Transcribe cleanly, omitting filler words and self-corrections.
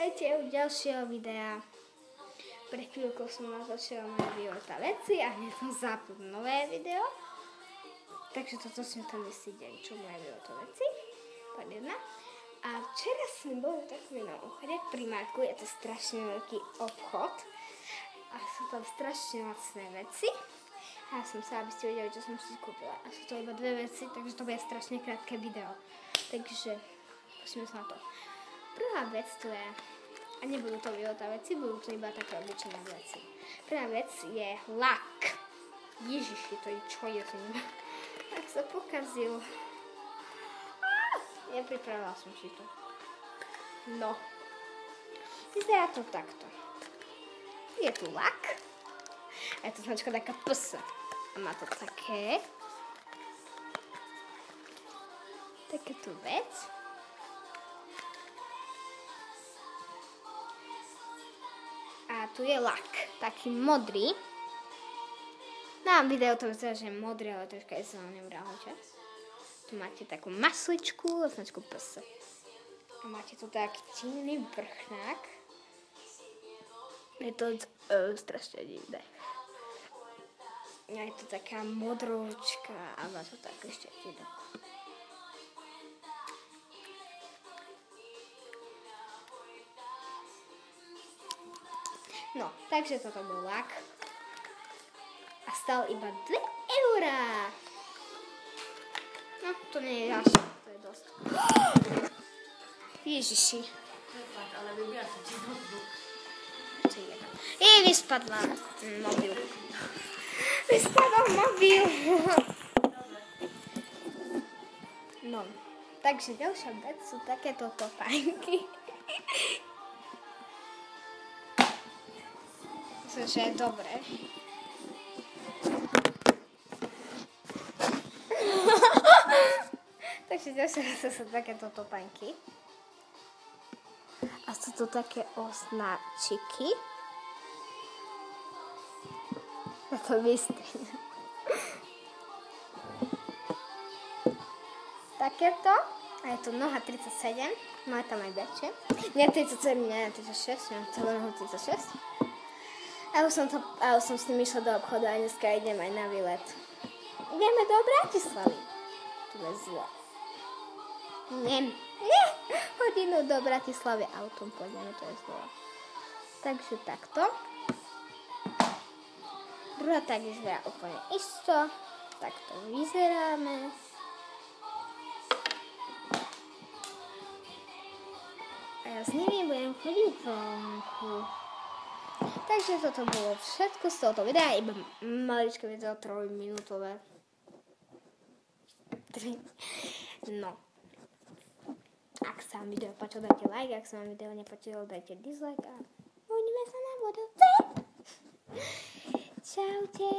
Vítajte u ďalšieho videa. Pre chvíľku som natočila moje biota veci a hneď som zapnul nové video. Takže toto som tam vysiedeli, čo moje biota veci. Pod jedna. A včera sme boli takové na obchode pri Marku, je to strašne veľký obchod. A sú tam strašne lacné veci. A ja som sa, aby ste vedeli, čo som si kúpila. A sú to iba dve veci, takže to bude strašne krátke video. Takže pustíme sa na to. Prvá vec to je, a nebudú to biota veci, budú to iba také obyčajné veci. Prvá vec je lak. Ježiši, to je čo je s ním? Tak sa pokazil. Nepripravila som si to. No. Vyzerá to takto. Je tu lak. A je to značka taká PS. A má to také. Takéto vec. A tu je lak, taký modrý. Dám video, to vyzerá, že je modrý, ale troška je zelený vrahojčas. Tu máte takú masličku a značku PS. A máte tu taký divný vrchnák. Je to strašne divné. A je to taká modrúčka a má to tak ešte divné. No, takže toto bol lak. A stal iba 2 eurá. No, to nie je ďalšie, to je dosť. Ježiši. Ale ľudia sa ti dobu. Vyspadla mobil. Vyspadol mobil. No, takže ďalšia vec sú takéto topánky. Myslím, že je dobré. Takže ďalšie vec sú takéto topánky. A sú to také označiky. Ja to vystrihnem. Takéto. A je to noha 37. Má tam aj väčšie. Nie 37, nie 36. Mám celú nohu 36. A už som s ním išla do obchodu a dneska idem aj na výlet. Ideme do Bratislavy. Tu je zle. Nie. Hodinu do Bratislavy autom pôjdeme, to je zle. Takže takto. Druhá tak vyzerá úplne isto. Takto vyzeráme. A ja s nimi budem chodiť vonku. Takže toto bolo všetko z tohoto videa, iba maličké video, 3-minútové. No. Ak sa vám video páčilo, dajte like, ak sa vám video nepáčilo, dajte dislike a uvidíme sa na budúce. Čaute.